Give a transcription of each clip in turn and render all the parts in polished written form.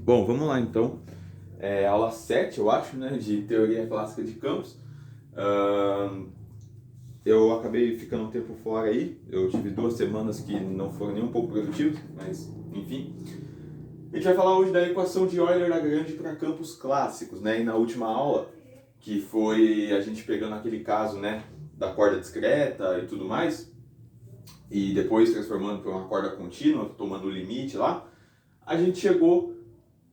Bom, vamos lá então. Aula 7, eu acho, né, de teoria clássica de campos. Eu acabei ficando um tempo fora aí. Eu tive 2 semanas que não foram nem um pouco produtivas, mas enfim. A gente vai falar hoje da equação de Euler-Lagrange para campos clássicos, né? E na última aula, que foi a gente pegando aquele caso, né, da corda discreta e tudo mais, e depois transformando para uma corda contínua, tomando o limite lá, a gente chegou,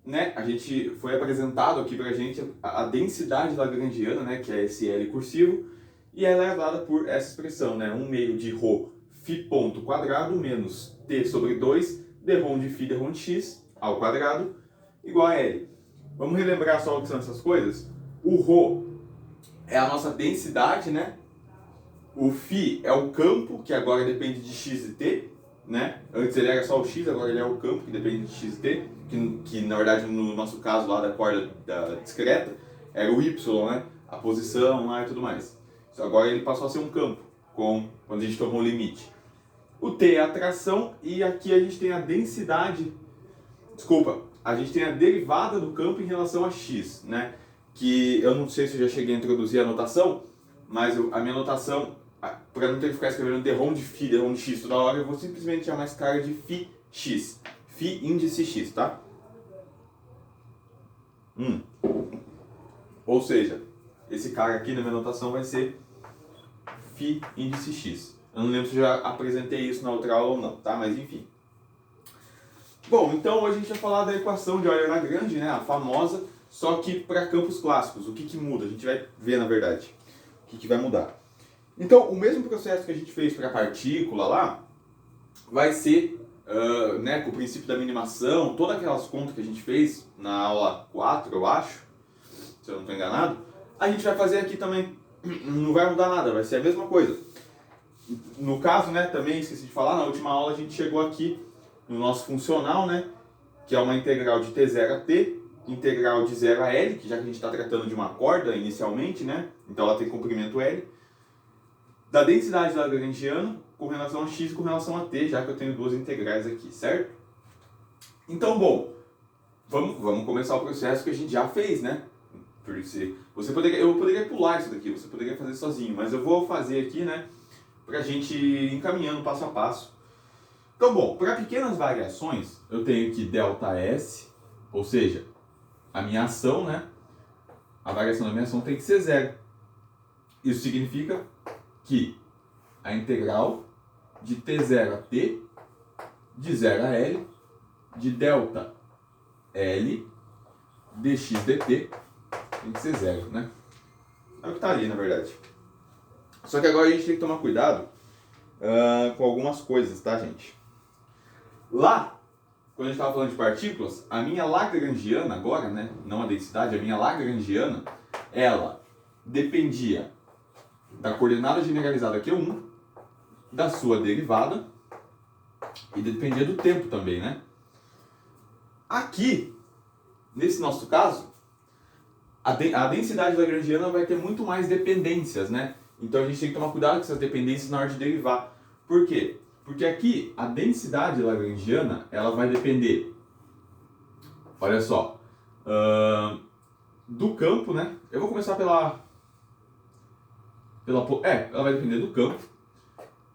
né, a gente foi apresentado aqui pra gente a densidade lagrangiana, né, que é esse L cursivo, e ela é dada por essa expressão, né, 1/2 de ρ φ ponto quadrado menos t sobre 2 d-ρ de φ d-ρ de x ao quadrado igual a L. Vamos relembrar só o que são essas coisas? O ρ é a nossa densidade, né? O φ é o campo, que agora depende de x e t, né? Antes ele era só o x, agora ele é o campo, que depende de x e t, que na verdade no nosso caso lá da corda discreta, era o y, né? A posição lá e tudo mais. Então, agora ele passou a ser um campo, quando a gente tomou o limite. O t é a tração e aqui a gente tem a densidade, a gente tem a derivada do campo em relação a x, né? Que eu não sei se eu já cheguei a introduzir a notação, mas a minha notação, para não ter que ficar escrevendo d-ρ de φ, d-ρ de x toda hora, eu vou simplesmente chamar esse cara de φx. Φ índice x, tá? Ou seja, esse cara aqui na minha notação vai ser φ índice x. Eu não lembro se eu já apresentei isso na outra aula ou não, tá? Mas enfim. Bom, então hoje a gente vai falar da equação de Euler-Lagrange, né? A famosa, só que para campos clássicos. O que muda? A gente vai ver, na verdade, o que vai mudar. Então, o mesmo processo que a gente fez para a partícula lá, vai ser, né, com o princípio da minimação, todas aquelas contas que a gente fez na aula 4, eu acho, se eu não estou enganado, a gente vai fazer aqui também. Não vai mudar nada, vai ser a mesma coisa. No caso, né, também esqueci de falar, na última aula a gente chegou aqui no nosso funcional, né, que é uma integral de t0 a t, integral de 0 a L, que já que a gente está tratando de uma corda inicialmente, né, então ela tem comprimento L, da densidade lagrangiana com relação a x e com relação a t, já que eu tenho duas integrais aqui, certo? Então, bom, vamos começar o processo que a gente já fez, né? Eu poderia pular isso daqui, você poderia fazer sozinho, mas eu vou fazer aqui, né, pra gente ir encaminhando passo a passo. Então, bom, para pequenas variações, eu tenho que ΔS, ou seja, a minha ação, né, a variação da minha ação tem que ser zero. Isso significa que a integral de t0 a t, de 0 a L, de ΔL dx dt tem que ser zero, né? É o que está ali, na verdade. Só que agora a gente tem que tomar cuidado com algumas coisas, tá, gente? Lá, quando a gente estava falando de partículas, a minha lagrangiana agora, né, não a densidade, a minha lagrangiana, ela dependia da coordenada generalizada Q1, da sua derivada, e dependia do tempo também, né? Aqui, nesse nosso caso, a densidade lagrangiana vai ter muito mais dependências, né? Então a gente tem que tomar cuidado com essas dependências na hora de derivar. Por quê? Porque aqui a densidade lagrangiana ela vai depender, olha só, do campo, né? Eu vou começar ela vai depender do campo,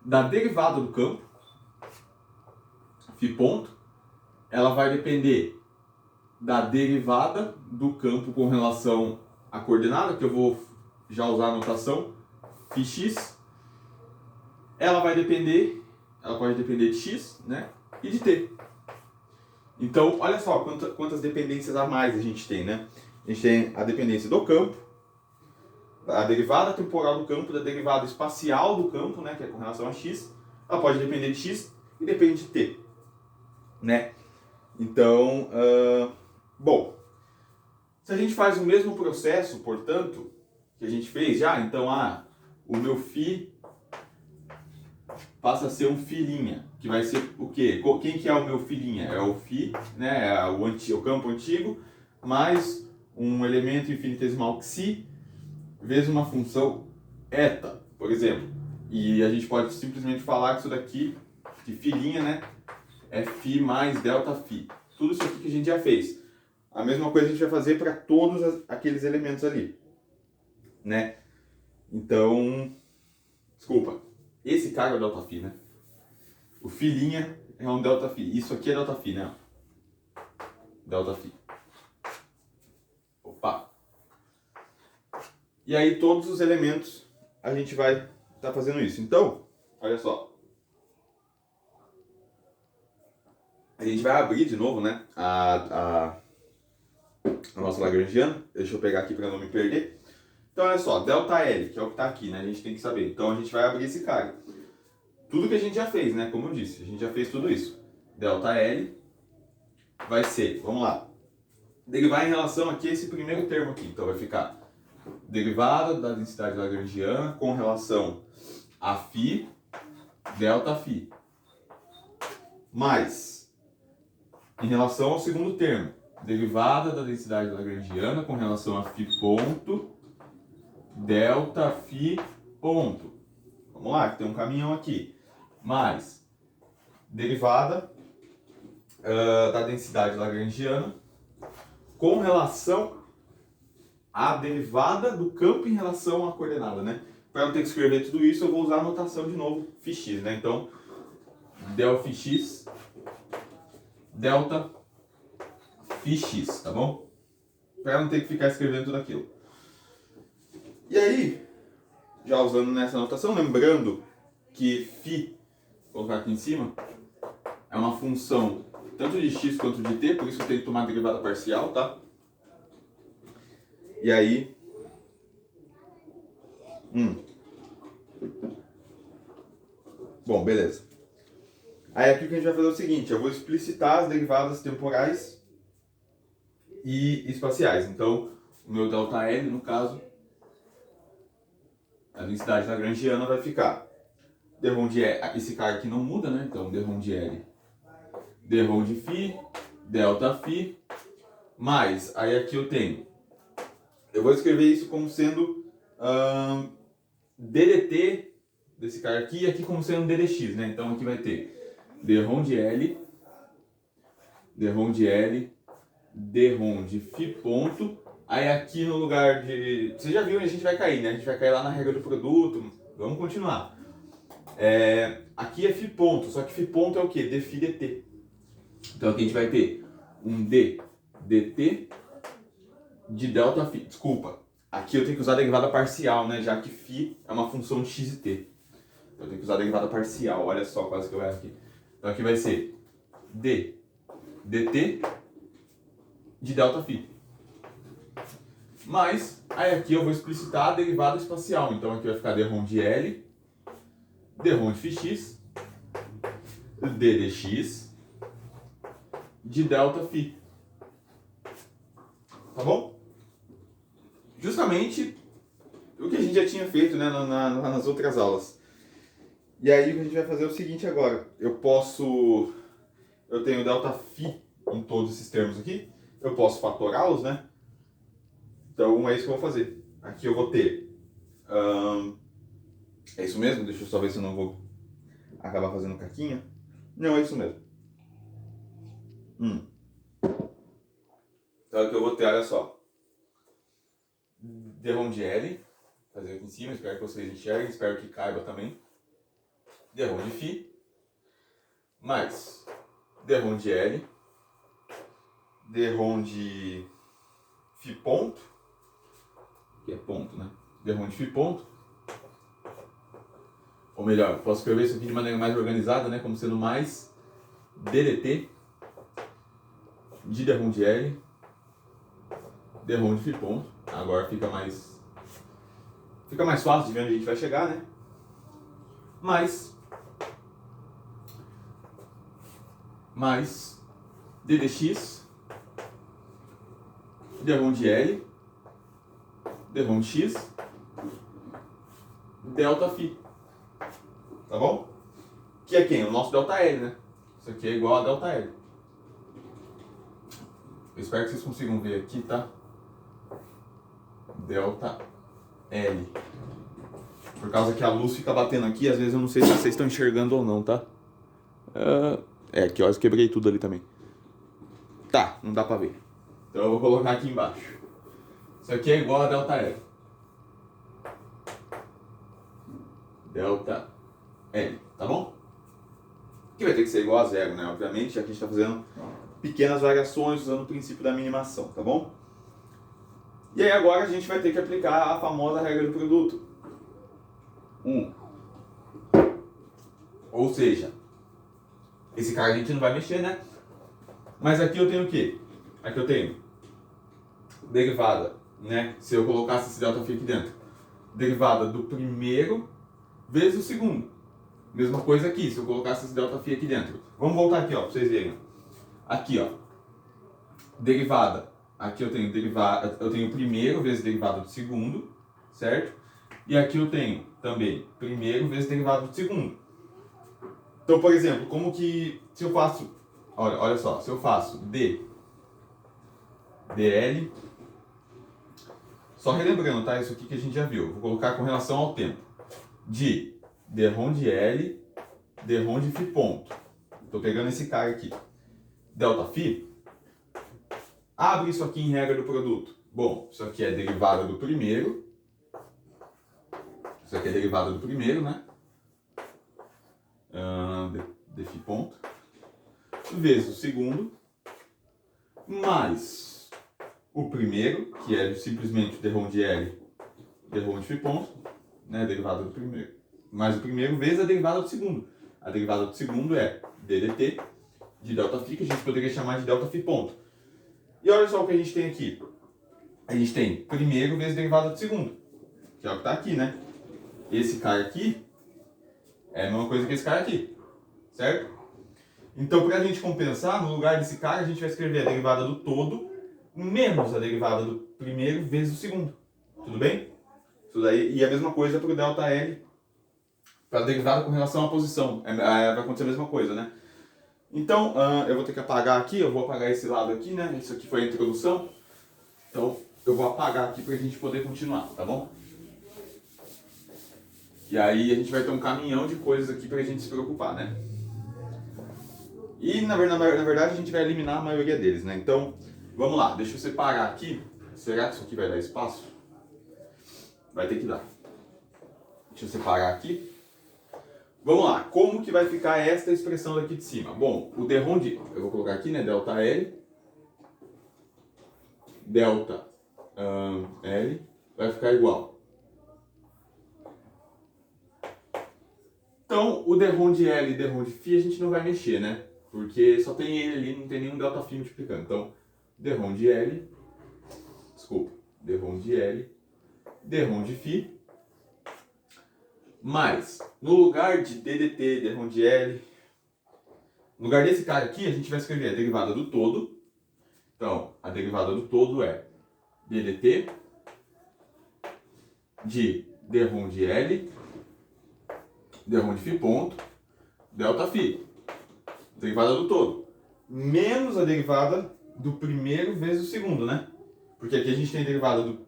da derivada do campo, φ ponto, ela vai depender da derivada do campo com relação à coordenada, que eu vou já usar a notação φx, ela pode depender de x, né, e de t. Então, olha só quantas dependências a mais a gente tem, né? A gente tem a dependência do campo, a derivada temporal do campo, da derivada espacial do campo, né, que é com relação a x, ela pode depender de x e depende de t, né? Então, bom, se a gente faz o mesmo processo, portanto, que a gente fez já, então o meu φ passa a ser um φ', que vai ser o quê? Quem que é o meu φ'? É o φ, né, é o campo antigo, mais um elemento infinitesimal xi, vezes uma função eta, por exemplo. E a gente pode simplesmente falar que isso daqui, que φ', né, é φ mais ΔΦ. Tudo isso aqui que a gente já fez. a mesma coisa a gente vai fazer para todos aqueles elementos ali, né? Então, desculpa, esse cara é o ΔΦ, né? O φ' é um ΔΦ. Isso aqui é ΔΦ, né? ΔΦ. Opa! E aí todos os elementos a gente vai estar fazendo isso. Então, olha só. A gente vai abrir de novo, né? A nossa Lagrangiana. Deixa eu pegar aqui para não me perder. Então, olha só. ΔL, que é o que está aqui, né? A gente tem que saber. Então, a gente vai abrir esse cara. Tudo que a gente já fez, né? Como eu disse, a gente já fez tudo isso. ΔL vai ser, vamos lá. Derivar em relação aqui a esse primeiro termo aqui. Então, vai ficar derivada da densidade lagrangiana com relação a φ, ΔΦ. Mais, em relação ao segundo termo, derivada da densidade lagrangiana com relação a φ ponto, ΔΦ ponto. Vamos lá, que tem um caminhão aqui. Mais, derivada da densidade lagrangiana com relação à derivada do campo em relação à coordenada, né? Para não ter que escrever tudo isso, eu vou usar a notação de novo, φx, né? Então, ΔΦx, ΔΦx, tá bom? Para não ter que ficar escrevendo tudo aquilo. E aí, já usando nessa notação, lembrando que φ, vou colocar aqui em cima, é uma função tanto de x quanto de t, por isso eu tenho que tomar a derivada parcial, tá? E aí... Bom, beleza. Aí aqui o que a gente vai fazer é o seguinte, eu vou explicitar as derivadas temporais e espaciais. Então, o meu ΔL, no caso, a densidade lagrangiana vai ficar dρ de L, esse cara aqui não muda, né? Então, dρ de L, dρ de φ, ΔΦ, mais, aí aqui eu tenho, eu vou escrever isso como sendo ddt desse cara aqui e aqui como sendo ddx, né? Então aqui vai ter dρ de L, dρ de L, dρ de φ ponto, aí aqui no lugar de... Você já viu onde a gente vai cair, né? A gente vai cair lá na regra do produto, vamos continuar. Aqui é φ ponto, só que φ ponto é o quê? dφ dt. Então aqui a gente vai ter um d dt de ΔΦ. Desculpa, aqui eu tenho que usar a derivada parcial, né? Já que φ é uma função de x e t. Então eu tenho que usar a derivada parcial, olha só quase que eu erro aqui. Então aqui vai ser d dt de ΔΦ. Mas, aí aqui eu vou explicitar a derivada espacial. Então aqui vai ficar dρ de L, dρ de φx, ddx de ΔΦ. Tá bom? Justamente o que a gente já tinha feito, né, nas outras aulas. E aí o que a gente vai fazer é o seguinte agora. Eu tenho ΔΦ em todos esses termos aqui. Eu posso fatorá-los, né? Então é isso que eu vou fazer. Aqui eu vou ter... é isso mesmo? Deixa eu só ver se eu não vou acabar fazendo caquinha. Não, é isso mesmo. Então aqui eu vou ter, olha só. dρ de L, fazer aqui em cima, espero que vocês enxerguem, espero que caiba também. dρ de φ, mais dρ de L, dρ de φ ponto, que é ponto, né? dρ de φ ponto. Ou melhor, posso escrever isso aqui de maneira mais organizada, né? Como sendo mais ddt de dρ de L, dρ de φ ponto. Agora fica mais fácil de ver onde a gente vai chegar, né? Mais ddx, dρ de L, dρ de x, ΔΦ. Tá bom? Que é quem? O nosso ΔL, né? Isso aqui é igual a ΔL. Eu espero que vocês consigam ver aqui, tá? ΔL. Por causa que a luz fica batendo aqui, às vezes eu não sei se vocês estão enxergando ou não, tá? Aqui, ó, eu quebrei tudo ali também. Tá, não dá pra ver. Então eu vou colocar aqui embaixo. Isso aqui é igual a ΔL. ΔL, tá bom? Que vai ter que ser igual a zero, né? Obviamente, já que a gente está fazendo pequenas variações usando o princípio da minimação, tá bom? E aí agora a gente vai ter que aplicar a famosa regra do produto. Ou seja, esse cara a gente não vai mexer, né? Mas aqui eu tenho o quê? Aqui eu tenho derivada, né? Se eu colocasse esse ΔΦ aqui dentro. Derivada do primeiro vezes o segundo. Mesma coisa aqui, se eu colocasse esse ΔΦ aqui dentro. Vamos voltar aqui, ó, pra vocês verem. Aqui, ó. Derivada. Aqui eu tenho derivada, eu tenho primeiro vezes derivada do segundo, certo? E aqui eu tenho também primeiro vezes derivada do segundo. Então, por exemplo, como que se eu faço, olha só, se eu faço dl, só relembrando, tá? Isso aqui que a gente já viu, vou colocar com relação ao tempo. De dρ de L, dρ de φ ponto. Estou pegando esse cara aqui. ΔΦ, abre isso aqui em regra do produto. Bom, isso aqui é derivada do primeiro. Isso aqui é derivada do primeiro, né? De φ ponto. Vezes o segundo. Mais o primeiro, que é simplesmente dρ de L, dρ de φ ponto. Né? Derivada do primeiro. Mais o primeiro vezes a derivada do segundo. A derivada do segundo é ddt de ΔΦ, que a gente poderia chamar de ΔΦ ponto. E olha só o que a gente tem aqui. A gente tem primeiro vezes derivada do segundo, que é o que está aqui, né? Esse cara aqui é a mesma coisa que esse cara aqui, certo? Então, para a gente compensar, no lugar desse cara, a gente vai escrever a derivada do todo menos a derivada do primeiro vezes o segundo. Tudo bem? Isso daí, e a mesma coisa para o ΔL, para a derivada com relação à posição. Vai acontecer a mesma coisa, né? Então, eu vou ter que apagar aqui, eu vou apagar esse lado aqui, né? Isso aqui foi a introdução. Então, eu vou apagar aqui para a gente poder continuar, tá bom? E aí a gente vai ter um caminhão de coisas aqui para a gente se preocupar, né? E, na verdade, a gente vai eliminar a maioria deles, né? Então, vamos lá, deixa eu separar aqui. Será que isso aqui vai dar espaço? Vai ter que dar. Deixa eu separar aqui. Vamos lá, como que vai ficar esta expressão daqui de cima? Bom, o dρ de, eu vou colocar aqui, né, ΔL, ΔL vai ficar igual. Então, o dρ de L e dρ de φ a gente não vai mexer, né? Porque só tem ele ali, não tem nenhum ΔΦ multiplicando. Então, dρ de L, dρ de L, dρ de φ, mais, no lugar de ddt, dρ de L, no lugar desse cara aqui, a gente vai escrever a derivada do todo. Então, a derivada do todo é ddt de dρ de L, dρ de φ ponto, ΔΦ. Derivada do todo. Menos a derivada do primeiro vezes o segundo, né? Porque aqui a gente tem a derivada do...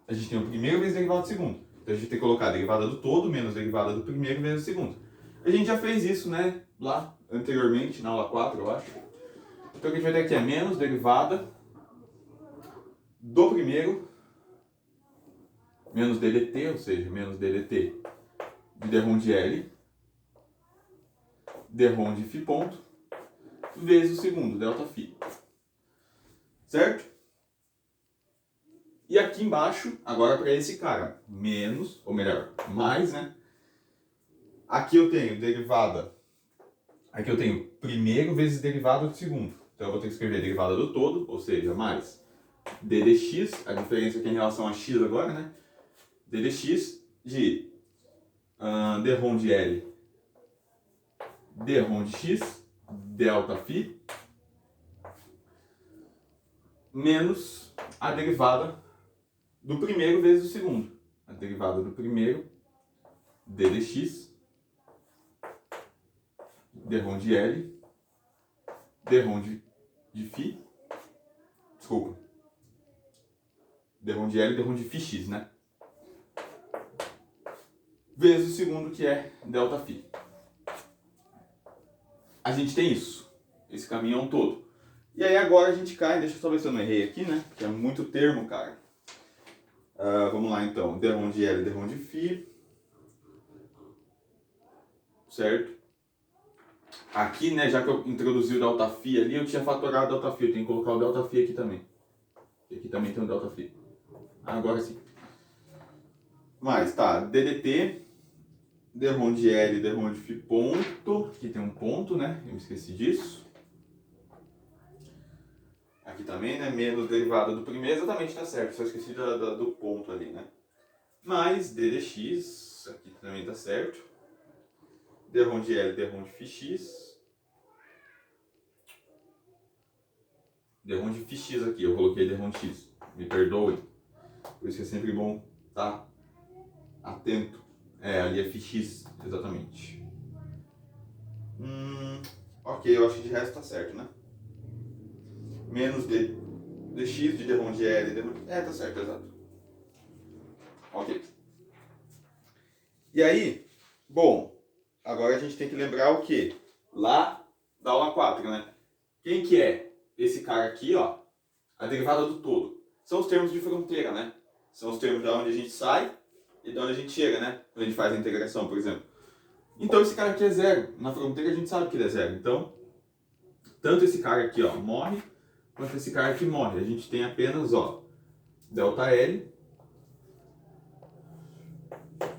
A gente tem o primeiro vezes a derivada do segundo. Então a gente tem que colocar a derivada do todo menos a derivada do primeiro vezes o segundo. A gente já fez isso, né? Lá anteriormente, na aula 4, eu acho. Então o que a gente vai ter aqui é menos derivada do primeiro menos ddt, ou seja, menos ddt de dρ de L, dρ de φ ponto, vezes o segundo, ΔΦ. Certo? E aqui embaixo, agora para esse cara, menos, ou melhor, mais, né? Aqui eu tenho derivada, aqui eu tenho primeiro vezes derivada do segundo. Então eu vou ter que escrever a derivada do todo, ou seja, mais ddx, a diferença aqui em relação a x agora, né? ddx de dρ de L, dρ de x, ΔΦ, menos a derivada do primeiro vezes o segundo. A derivada do primeiro, ddx, dρ de L, dρ de φ, desculpa, dρ de L, dρ de φx, né? Vezes o segundo, que é ΔΦ. A gente tem isso, esse caminhão todo. E aí agora a gente cai, deixa eu só ver se eu não errei aqui, né? Que é muito termo, cara. Vamos lá então, derrom de L, derrom de φ. Certo? Aqui, né, já que eu introduzi o ΔΦ ali, eu tinha fatorado o ΔΦ, eu tenho que colocar o ΔΦ aqui também. Aqui também tem o ΔΦ. Agora sim. Mas tá, DDT, derrom de L, derrom de φ ponto. Aqui tem um ponto, né? Eu me esqueci disso. Aqui também, né? Menos derivada do primeiro, exatamente, tá certo. Só esqueci do ponto ali, né? Mais ddx, aqui também tá certo. Derrom de L, derrom de φx. Derrom de φx aqui, eu coloquei derrom de x. Me perdoem. Por isso que é sempre bom estar atento. Ali é φx, exatamente. Ok, eu acho que de resto tá certo, né? Menos dx de derrom de L, derrom de... tá certo, exato. Ok. E aí, bom, agora a gente tem que lembrar o quê? Lá da aula 4, né? Quem que é esse cara aqui, ó? A derivada do todo. São os termos de fronteira, né? São os termos de onde a gente sai e de onde a gente chega, né? Quando a gente faz a integração, por exemplo. Então esse cara aqui é zero. Na fronteira a gente sabe que ele é zero. Então, tanto esse cara aqui, ó, morre, quanto esse cara aqui morre. A gente tem apenas, ó, ΔL.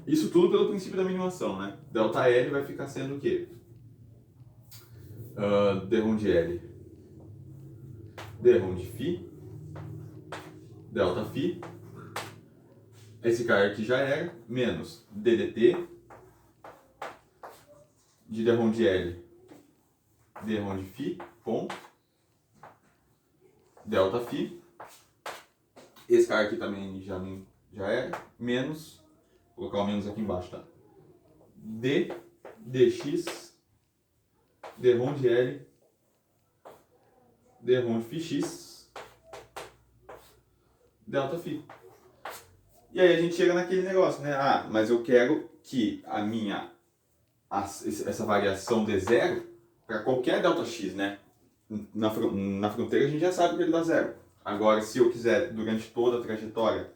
Isso tudo pelo princípio da minimação, né? ΔL vai ficar sendo o quê? Derrom de L, derrom de φ, ΔΦ. Esse cara aqui já era, menos DDT, de derrom de L, derrom de φ, ponto, ΔΦ. Esse cara aqui também já era, menos, vou colocar o menos aqui embaixo, tá? dx, derrom de L, derrom de φx, ΔΦ. E aí a gente chega naquele negócio, né? Mas eu quero que essa variação dê zero para qualquer ΔX, né? Na fronteira a gente já sabe que ele dá zero. Agora, se eu quiser, durante toda a trajetória,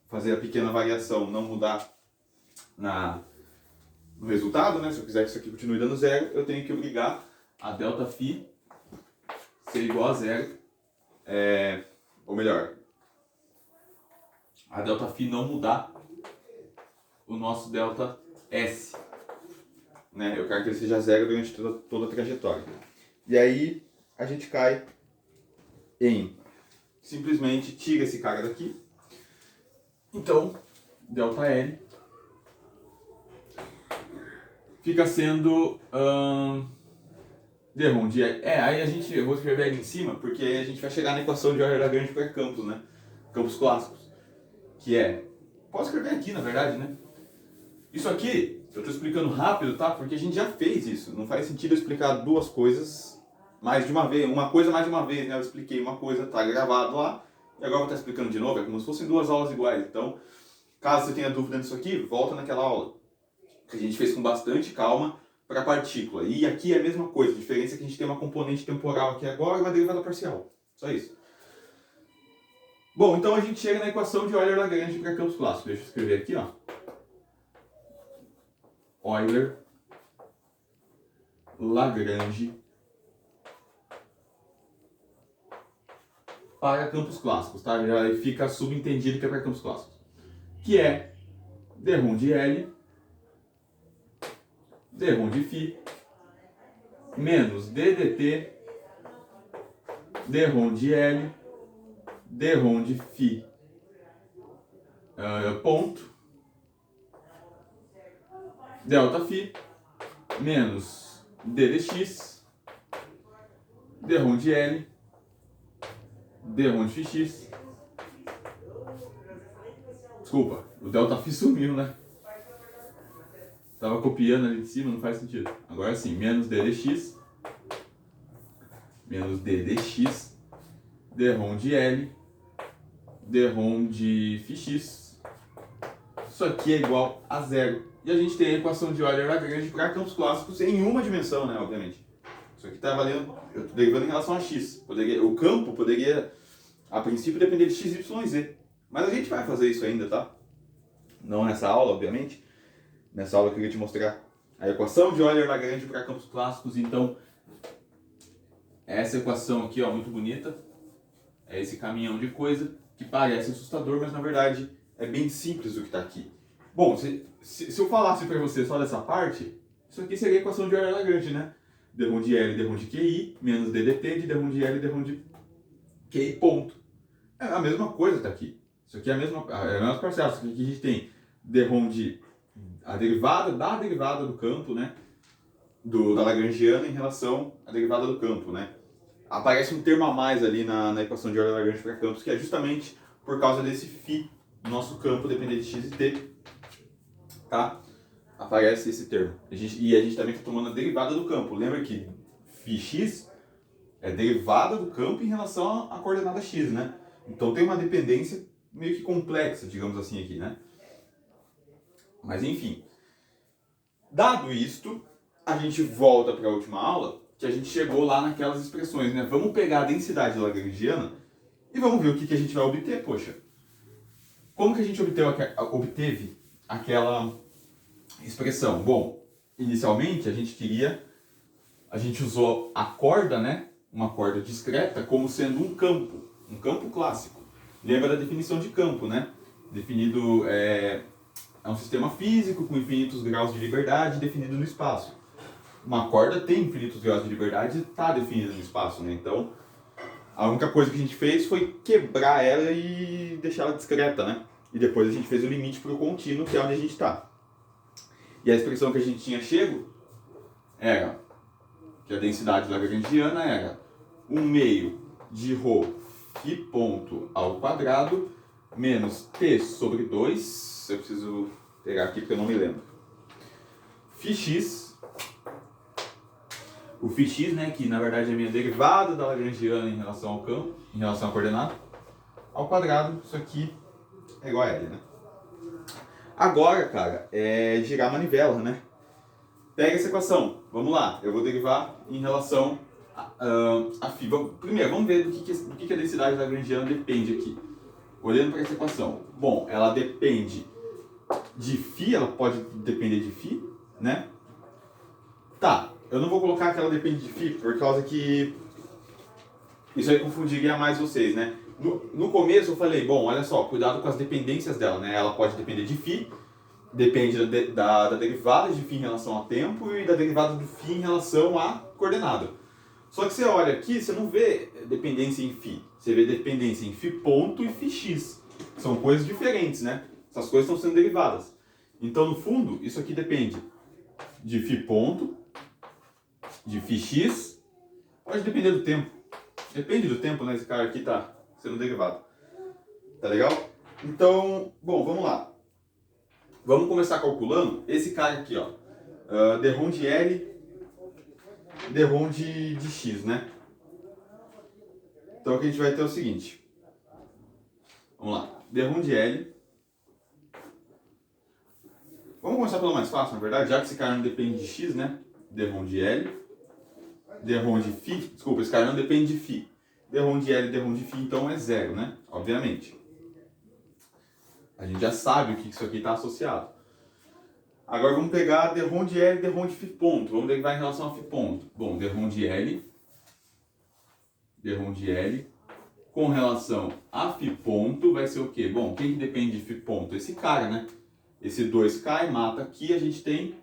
fazer a pequena variação, não mudar no resultado, né? Se eu quiser que isso aqui continue dando zero, eu tenho que obrigar a ΔΦ ser igual a zero. Ou melhor, a ΔΦ não mudar o nosso ΔS. Né? Eu quero que ele seja zero durante toda a trajetória. E aí a gente cai em simplesmente tira esse cara daqui. Então, ΔL fica sendo derrom de L. Aí eu vou escrever ali em cima, porque aí a gente vai chegar na equação de Euler-Lagrange para campos, né? Campos clássicos. Que é... Posso escrever aqui, na verdade, né? Isso aqui, eu estou explicando rápido, tá? Porque a gente já fez isso. Não faz sentido eu explicar duas coisas mais de uma vez. Uma coisa mais de uma vez, né? Eu expliquei uma coisa, tá gravado lá. E agora eu vou estar explicando de novo. É como se fossem duas aulas iguais. Então, caso você tenha dúvida nisso aqui, volta naquela aula. Que a gente fez com bastante calma para a partícula. E aqui é a mesma coisa. A diferença é que a gente tem uma componente temporal aqui agora e uma derivada parcial. Só isso. Bom, então a gente chega na equação de Euler-Lagrange para campos clássicos. Deixa eu escrever aqui, ó. Euler-Lagrange para campos clássicos, tá? Já fica subentendido que é para campos clássicos. Que é derrom de L, derrom de φ, menos DDT, derrom de L, derrom de φ, ponto, ΔΦ, menos ddx, derrom de L, derrom de φx. Desculpa, o ΔΦ sumiu, né? Tava copiando ali de cima, não faz sentido. Agora sim, menos ddx, derrom de L, derrom de φx. Isso aqui é igual a zero. E a gente tem a equação de Euler-Lagrange para campos clássicos em uma dimensão, né, obviamente. Isso aqui está valendo, eu estou derivando em relação a x. O campo poderia, a princípio, depender de x, y e z. Mas a gente vai fazer isso ainda, tá? Não nessa aula, obviamente. Nessa aula eu queria te mostrar a equação de Euler-Lagrange para campos clássicos. Então, essa equação aqui, ó, muito bonita. É esse caminhão de coisa que parece assustador, mas na verdade é bem simples o que está aqui. Bom, se eu falasse para você só dessa parte, isso aqui seria a equação de Euler-Lagrange, né? d rho de L, d rho de QI, menos ddt de d rho de L, d rho de QI, ponto. É a mesma coisa tá aqui. Isso aqui é a mesma parcela. Isso aqui a gente tem d rho de a derivada da derivada do campo, né? Da Lagrangiana em relação à derivada do campo, né? Aparece um termo a mais ali na equação de Euler-Lagrange para campos, que é justamente por causa desse φ, nosso campo depender de x e t, tá? Aparece esse termo. E a gente também está tomando a derivada do campo. Lembra que φx é derivada do campo em relação à coordenada x, né? Então tem uma dependência meio que complexa, digamos assim, aqui, né? Mas enfim. Dado isto, a gente volta para a última aula, que a gente chegou lá naquelas expressões, né? Vamos pegar a densidade lagrangiana e vamos ver o que a gente vai obter, poxa. Como que a gente obteve aquela expressão? Bom, inicialmente a gente usou a corda, né? Uma corda discreta como sendo um campo clássico. Lembra da definição de campo, né? Definido é um sistema físico com infinitos graus de liberdade definido no espaço. Uma corda tem infinitos graus de liberdade e está definida no espaço, né? Então, a única coisa que a gente fez foi quebrar ela e deixar ela discreta, né? E depois a gente fez o limite para o contínuo, que é onde a gente está. E a expressão que a gente tinha chego era que a densidade lagrangiana era 1/2 de ρ φ ponto ao quadrado menos t sobre 2, eu preciso pegar aqui porque eu não me lembro, φx, o φx, né, que na verdade é a minha derivada da lagrangiana em relação ao campo, em relação à coordenada, ao quadrado, isso aqui é igual a L, né? Agora, cara, é girar a manivela, né? Pega essa equação, vamos lá, eu vou derivar em relação a φ. Primeiro, vamos ver do que a densidade lagrangiana depende aqui. Olhando para essa equação. Bom, ela depende de φ, ela pode depender de φ, né? Tá, eu não vou colocar que ela depende de φ, por causa que isso aí confundiria mais vocês, né? No começo eu falei, bom, olha só, cuidado com as dependências dela, né? Ela pode depender de φ, depende da derivada de φ em relação ao tempo e da derivada do φ em relação à coordenada. Só que você olha aqui, você não vê dependência em φ, você vê dependência em φ ponto e φx. São coisas diferentes, né? Essas coisas estão sendo derivadas. Então, no fundo, isso aqui depende de φ ponto, de φx, pode depender do tempo. Depende do tempo, né? Esse cara aqui tá sendo derivado. Tá legal? Então, bom, vamos lá. Vamos começar calculando esse cara aqui, ó. d rho de L, d rho de x, né? Então, o que a gente vai ter é o seguinte. Vamos lá. d rho de L. Vamos começar pelo mais fácil, na verdade, já que esse cara não depende de x, né? d rho de L. d rho de φ. Desculpa, esse cara não depende de φ. d rho de L e d rho de φ, então, é zero, né? Obviamente. A gente já sabe o que isso aqui está associado. Agora vamos pegar d rho de L e d rho de φ ponto. Vamos derivar em relação a φ ponto. Bom, d rho de L com relação a φ ponto vai ser o quê? Bom, quem que depende de φ ponto? Esse cara, né? Esse 2 cai, mata aqui, a gente tem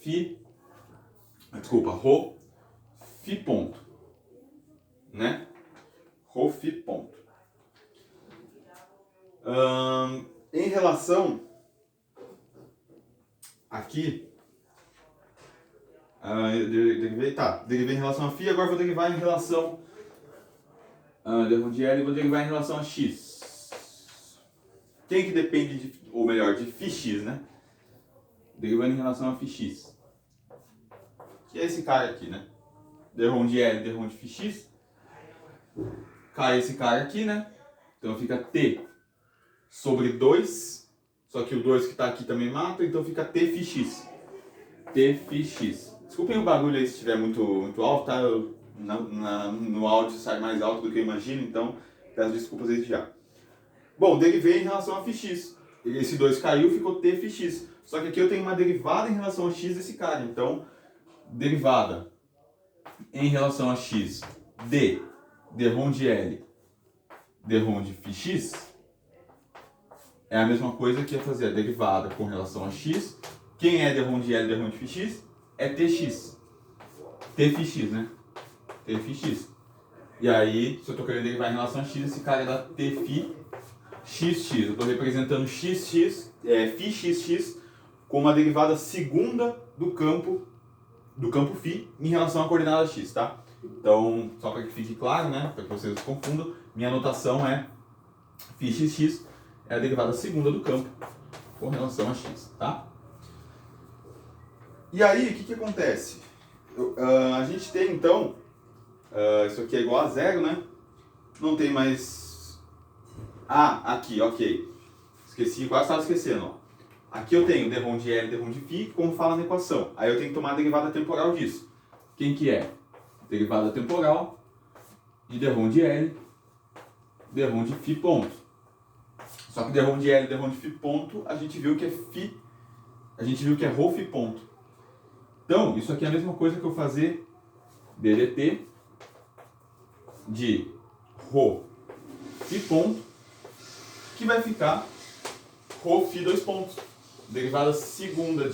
ρ φ ponto, né? Ρ φ ponto. Em relação aqui, derivei em relação a φ, agora vou derivar em relação d rho de L, vou derivar em relação a x. Quem que depende ou melhor, de φx, né? Derivando em relação a φx. Que é esse cara aqui, né? d rho de L, d rho de φx. Cai esse cara aqui, né? Então fica t sobre 2, só que o 2 que está aqui também mata, então fica t φx. t φx. Desculpem o barulho aí se estiver muito alto, tá? No áudio sai mais alto do que eu imagino, então peço desculpas desde já. Bom, derivei em relação a φx. Esse 2 caiu, ficou tφx. Só que aqui eu tenho uma derivada em relação a x desse cara. Então, derivada em relação a x de dρ de L, dρ de φx, é a mesma coisa que fazer a derivada com relação a x. Quem é dρ de L, dρ de φx? É tx. tφx, né? tφx. E aí, se eu estou querendo derivar em relação a x, esse cara é da tφxx. Eu estou representando φxx com uma derivada segunda do campo φ em relação à coordenada x, tá? Então, só para que fique claro, né? Para que vocês não se confundam, minha anotação é φxx é a derivada segunda do campo com relação a x, tá? E aí, o que acontece? A gente tem, então, isso aqui é igual a zero, né? Não tem mais... aqui, ok. Esqueci, quase estava esquecendo, ó. Aqui eu tenho dρ de L, dρ de φ, como fala na equação. Aí eu tenho que tomar a derivada temporal disso. Quem que é? Derivada temporal de dρ de L, dρ de φ ponto. Só que dρ de L, dρ de φ ponto, a gente viu que é φ, a gente viu que é ρ φ ponto. Então, isso aqui é a mesma coisa que eu fazer ddt de ρ φ ponto, que vai ficar ρ φ dois pontos. Derivada segunda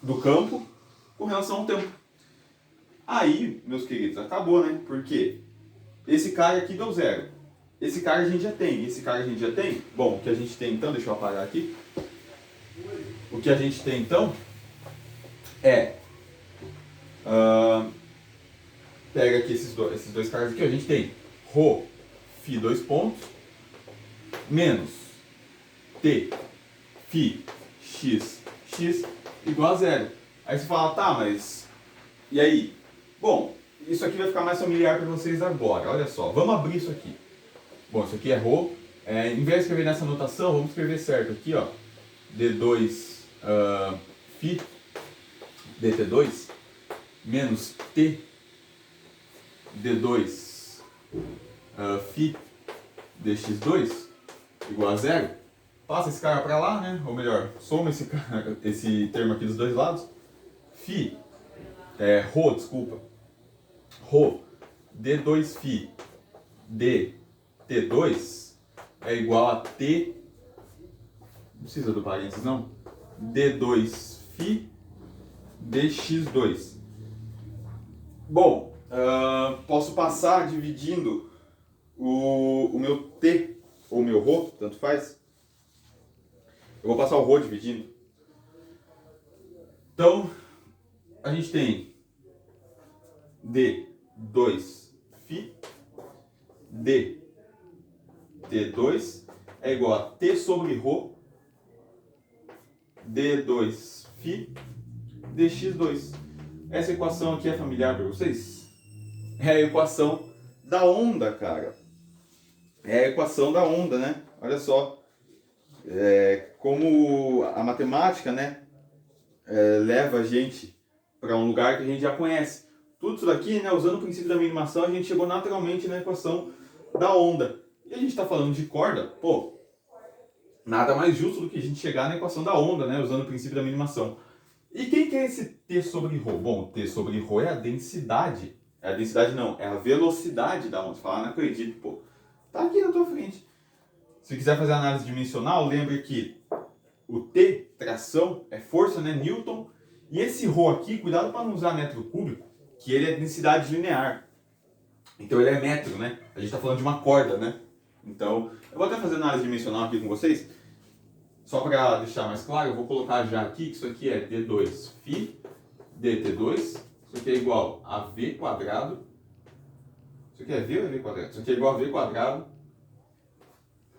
do campo com relação ao tempo. Aí, meus queridos, acabou, né? Porque esse cara aqui deu zero. Esse cara a gente já tem. Esse cara a gente já tem. Bom, o que a gente tem então, deixa eu apagar aqui. O que a gente tem então é... pega aqui esses dois caras aqui. A gente tem ρ φ dois pontos menos t φ x igual a zero. Aí você fala, tá, mas e aí? Bom, isso aqui vai ficar mais familiar para vocês agora. Olha só, vamos abrir isso aqui. Bom, isso aqui é ρ. Em vez de escrever nessa notação, vamos escrever certo aqui, ó. d2 φ dt2 menos t d2 φ dx2 igual a zero. Passa esse cara para lá, né? Ou melhor, soma esse termo aqui dos dois lados. Φ, ρ, desculpa. ρ d2φ dt2 é igual a t, não precisa do parênteses não, d2φ dx2. Bom, posso passar dividindo o meu t ou o meu ρ, tanto faz. Eu vou passar o ρ dividindo. Então, a gente tem d2φ dt2 é igual a t sobre ρ d2φ dx2. Essa equação aqui é familiar para vocês? É a equação da onda, cara. É a equação da onda, né? Olha só. Como a matemática, né, leva a gente para um lugar que a gente já conhece. Tudo isso daqui, né, usando o princípio da minimação, a gente chegou naturalmente na equação da onda. E a gente está falando de corda, pô, nada mais justo do que a gente chegar na equação da onda, né, usando o princípio da minimação. E quem que é esse t sobre ρ? Bom, t sobre ρ é a densidade. É a densidade não, é a velocidade da onda. Você fala, não acredito, pô. Tá aqui na tua frente. Se quiser fazer análise dimensional, lembre que o T, tração, é força, né, Newton. E esse ρ aqui, cuidado para não usar metro cúbico, que ele é densidade linear. Então ele é metro, né? A gente está falando de uma corda, né? Então, eu vou até fazer análise dimensional aqui com vocês. Só para deixar mais claro, eu vou colocar já aqui que isso aqui é d2φ dt2. Isso aqui é igual a v quadrado. Isso aqui é v ou é v quadrado? Isso aqui é igual a v quadrado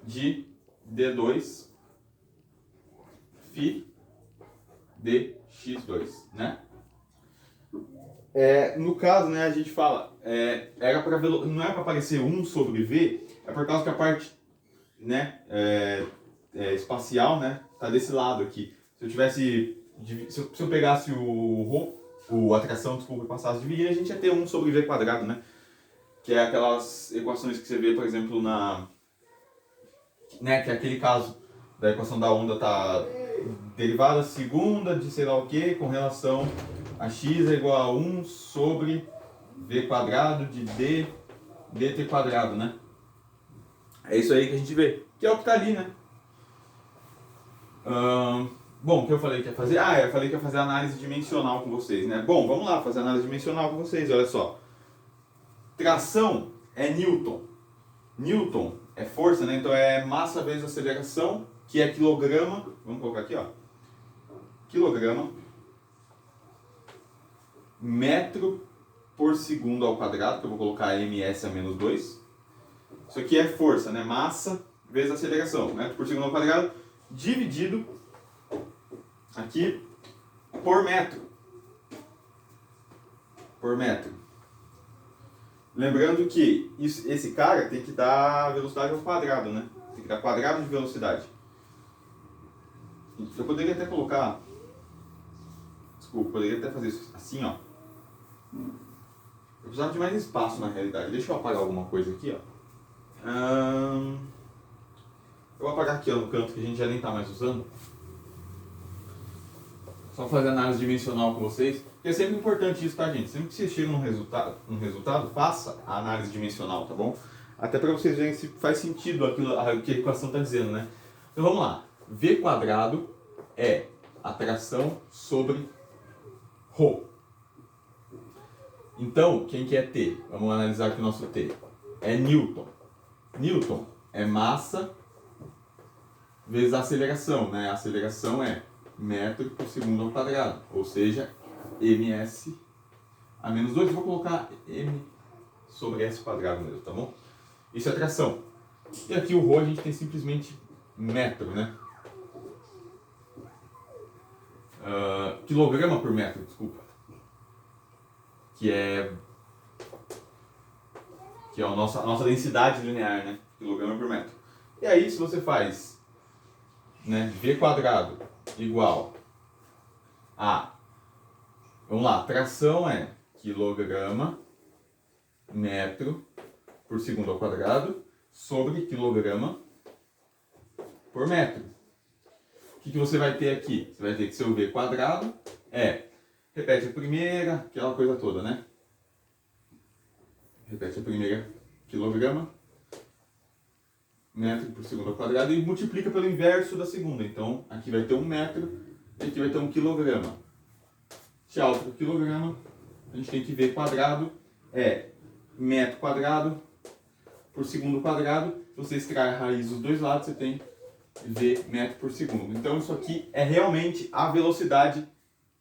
de d2 φ dx2, né? No caso, né, a gente fala, não é para aparecer 1 sobre v, é por causa que a parte, né, espacial, né, tá desse lado aqui. Se eu tivesse se eu pegasse a tração, desculpa, e passasse a dividir, a gente ia ter 1 sobre v quadrado, né? Que é aquelas equações que você vê, por exemplo, né, que é aquele caso da equação da onda tá derivada segunda de sei lá o que com relação a x é igual a 1 sobre v quadrado de dt quadrado, né? É isso aí que a gente vê, que é o que tá ali, né? Bom, o que eu falei que ia fazer? Eu falei que ia fazer análise dimensional com vocês, né? Bom, vamos lá fazer análise dimensional com vocês, olha só. Tração é Newton. Newton é força, né? Então é massa vezes aceleração, que é quilograma. Vamos colocar aqui, ó. Quilograma metro por segundo ao quadrado, que eu vou colocar ms a menos 2. Isso aqui é força, né? Massa vezes aceleração, metro por segundo ao quadrado, dividido aqui por metro. Por metro. Lembrando que esse cara tem que dar velocidade ao quadrado, né? Tem que dar quadrado de velocidade. Eu poderia até colocar... Desculpa, poderia até fazer isso assim, ó. Eu precisava de mais espaço na realidade. Deixa eu apagar alguma coisa aqui, ó. Eu vou apagar aqui, ó, no canto que a gente já nem tá mais usando. Só fazer análise dimensional com vocês. Porque é sempre importante isso, tá, gente? Sempre que vocês chegam num resultado, faça a análise dimensional, tá bom? Até para vocês verem se faz sentido aquilo que a equação está dizendo, né? Então vamos lá. V quadrado é a tração sobre ρ. Então, quem que é T? Vamos analisar aqui o nosso T. É Newton. Newton é massa vezes a aceleração, né? A aceleração é metro por segundo ao quadrado, ou seja, ms a menos 2. Eu vou colocar m sobre s quadrado mesmo, tá bom? Isso é tração. E aqui o ρ a gente tem simplesmente metro, né? Quilograma por metro, desculpa. Que é a nossa densidade linear, né? Quilograma por metro. E aí, se você faz, né, v quadrado igual a... Vamos lá, tração é quilograma metro por segundo ao quadrado sobre quilograma por metro. O que você vai ter aqui? Você vai ter que seu v quadrado repete a primeira, aquela coisa toda, né? Repete a primeira, quilograma metro por segundo ao quadrado, e multiplica pelo inverso da segunda. Então, aqui vai ter 1 metro e aqui vai ter 1 quilograma. Tchau para o quilograma, a gente tem que ver quadrado é metro quadrado por segundo quadrado. Se você extrai a raiz dos dois lados, você tem v metro por segundo. Então, isso aqui é realmente a velocidade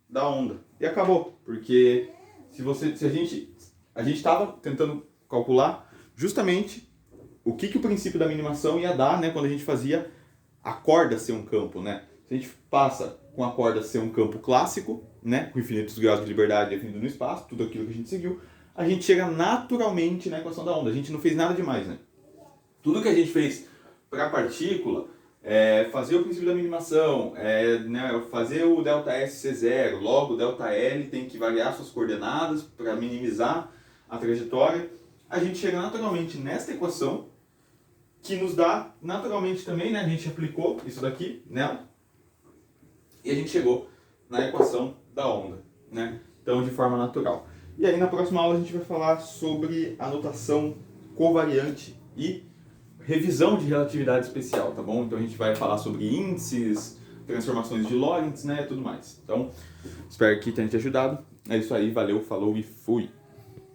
da onda. E acabou, porque a gente estava tentando calcular justamente o que o princípio da minimação ia dar, né, quando a gente fazia a corda ser um campo, né? Se a gente passa com a corda ser um campo clássico, né, com infinitos graus de liberdade definido no espaço, tudo aquilo que a gente seguiu, a gente chega naturalmente na equação da onda. A gente não fez nada demais, né? Tudo que a gente fez para a partícula fazer o princípio da minimação, né, fazer o ΔS ser zero, logo o ΔL tem que variar suas coordenadas para minimizar a trajetória. A gente chega naturalmente nesta equação, que nos dá naturalmente também, né, a gente aplicou isso daqui nela, e a gente chegou na equação da onda, né, então de forma natural. E aí na próxima aula a gente vai falar sobre a notação covariante e revisão de relatividade especial, tá bom? Então a gente vai falar sobre índices, transformações de Lorentz, né, tudo mais. Então, espero que tenha te ajudado. É isso aí, valeu, falou e fui!